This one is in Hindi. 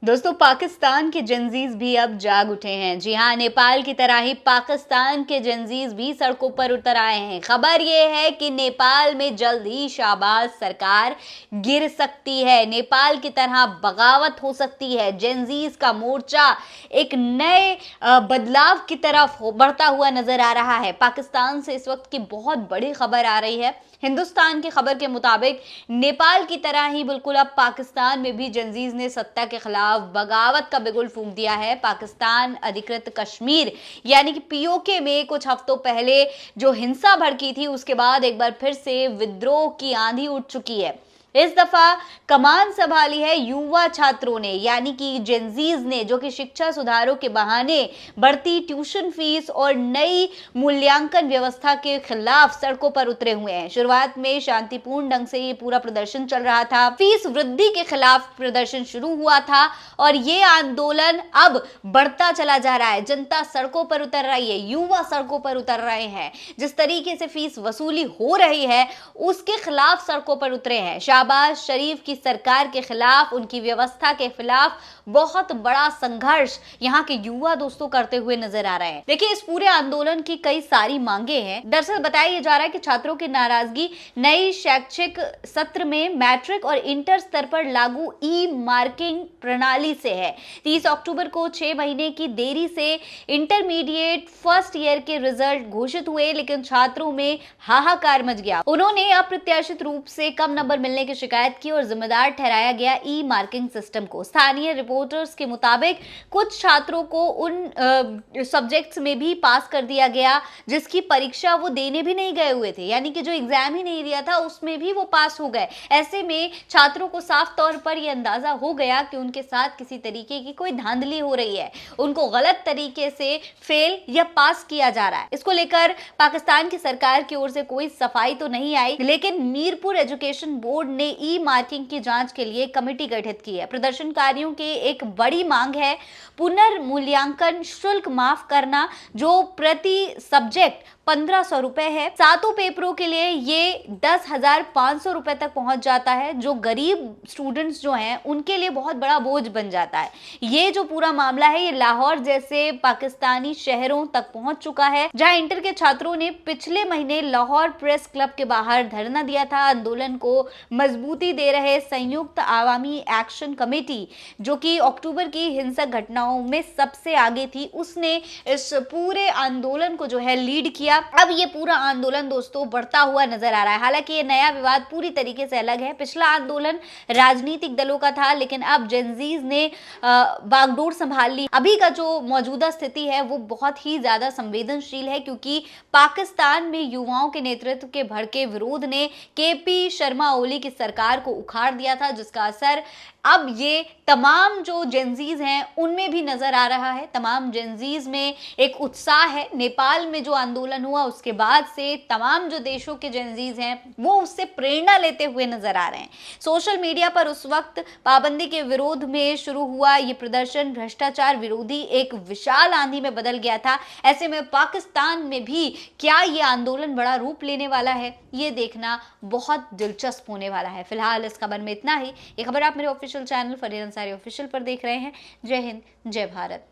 दोस्तों, पाकिस्तान के जेनजीज भी अब जाग उठे हैं। जी हाँ, नेपाल की तरह ही पाकिस्तान के जेनजीज भी सड़कों पर उतर आए हैं। खबर ये है कि नेपाल में जल्द ही शाहबाज सरकार गिर सकती है, नेपाल की तरह बगावत हो सकती है। जेनजीज का मोर्चा एक नए बदलाव की तरफ बढ़ता हुआ नजर आ रहा है। पाकिस्तान से इस वक्त की बहुत बड़ी खबर आ रही है। हिंदुस्तान की खबर के मुताबिक नेपाल की तरह ही बिल्कुल अब पाकिस्तान में भी जेनजीज ने सत्ता के खिलाफ बगावत का बिगुल फूंक दिया है। पाकिस्तान अधिकृत कश्मीर यानी कि पीओके में कुछ हफ्तों पहले जो हिंसा भड़की थी, उसके बाद एक बार फिर से विद्रोह की आंधी उठ चुकी है। इस दफा कमान संभाली है युवा छात्रों ने, यानी कि जेनजीज ने, जो कि शिक्षा सुधारों के बहाने बढ़ती ट्यूशन फीस और नई मूल्यांकन व्यवस्था के खिलाफ सड़कों पर उतरे हुए हैं। शुरुआत में शांतिपूर्ण ढंग से ये पूरा प्रदर्शन चल रहा था। फीस वृद्धि के खिलाफ प्रदर्शन शुरू हुआ था और ये आंदोलन अब बढ़ता चला जा रहा है। जनता सड़कों पर उतर रही है, युवा सड़कों पर उतर रहे हैं। जिस तरीके से फीस वसूली हो रही है उसके खिलाफ सड़कों पर उतरे हैं। शहबाज शरीफ की सरकार के खिलाफ, उनकी व्यवस्था के खिलाफ बहुत बड़ा संघर्ष यहाँ के युवा दोस्तों करते हुए नजर आ रहे हैं। देखिए, इस पूरे आंदोलन की कई सारी मांगे हैं। दरअसल बताया जा रहा है कि छात्रों की नाराजगी नई शैक्षिक सत्र में मैट्रिक और इंटर स्तर पर लागू ई मार्किंग प्रणाली से है। 30 अक्टूबर को 6 महीने की देरी से इंटरमीडिएट फर्स्ट ईयर के रिजल्ट घोषित हुए, लेकिन छात्रों में हाहाकार मच गया। उन्होंने अप्रत्याशित रूप से कम नंबर मिलने की शिकायत की और जिम्मेदार ठहराया गया ई मार्किंग सिस्टम को। स्थानीय रिपोर्टर्स के मुताबिक कुछ छात्रों को उन सब्जेक्ट्स में भी पास कर दिया गया जिसकी परीक्षा वो देने भी नहीं गए हुए थे, यानी कि जो एग्जाम ही नहीं दिया था उसमें भी वो पास हो गए। ऐसे में छात्रों को साफ तौर पर यह अंदाजा हो गया कि उनके साथ किसी तरीके की कोई धांधली हो रही है, उनको गलत तरीके से फेल या पास किया जा रहा है। इसको लेकर पाकिस्तान की सरकार की ओर से कोई सफाई तो नहीं आई, लेकिन मीरपुर एजुकेशन बोर्ड ने ई मार्किंग की जांच के लिए कमेटी गठित की है। प्रदर्शनकारियों की एक बड़ी मांग है पुनर्मूल्यांकन शुल्क माफ करना, जो प्रति सब्जेक्ट 1500 रुपए है। सातों पेपरों के लिए ये 10,500 रुपए तक पहुंच जाता है, जो गरीब स्टूडेंट्स जो हैं उनके लिए बहुत बड़ा बोझ बन जाता है। ये जो पूरा मामला है ये लाहौर जैसे पाकिस्तानी शहरों तक पहुंच चुका है, जहां इंटर के छात्रों ने पिछले महीने लाहौर प्रेस क्लब के बाहर धरना दिया था। आंदोलन को मजबूती दे रहे संयुक्त आवामी एक्शन कमेटी, जो कि अक्टूबर की हिंसक घटनाओं में सबसे आगे थी, उसने इस पूरे आंदोलन को जो है लीड किया। अब ये पूरा आंदोलन दोस्तों बढ़ता हुआ नजर आ रहा है। हालांकि ये नया विवाद पूरी तरीके से अलग है। पिछला आंदोलन राजनीतिक दलों का था, लेकिन अब जेनजीज ने बागडोर संभाल ली। अभी का जो मौजूदा स्थिति है वो बहुत ही ज्यादा संवेदनशील है, क्योंकि पाकिस्तान में युवाओं के नेतृत्व के भड़के विरोध ने केपी शर्मा ओली की सरकार को उखाड़ दिया था, जिसका असर अब ये तमाम जो जेनजीज हैं उनमें भी नजर आ रहा है। तमाम जेनजीज में एक उत्साह है। नेपाल में जो आंदोलन हुआ उसके बाद से तमाम जो देशों के जेनजीज हैं वो उससे प्रेरणा लेते हुए नजर आ रहे हैं। सोशल मीडिया पर उस वक्त पाबंदी के विरोध में शुरू हुआ ये प्रदर्शन भ्रष्टाचार विरोधी एक विशाल आंधी में बदल गया था। ऐसे में पाकिस्तान में भी क्या ये आंदोलन बड़ा रूप लेने वाला है, ये देखना बहुत दिलचस्प होने वाला है। फिलहाल इस खबर में इतना ही। ये खबर आप मेरे official channel Farid Ansari official पर देख रहे हैं। जय हिंद, जय भारत।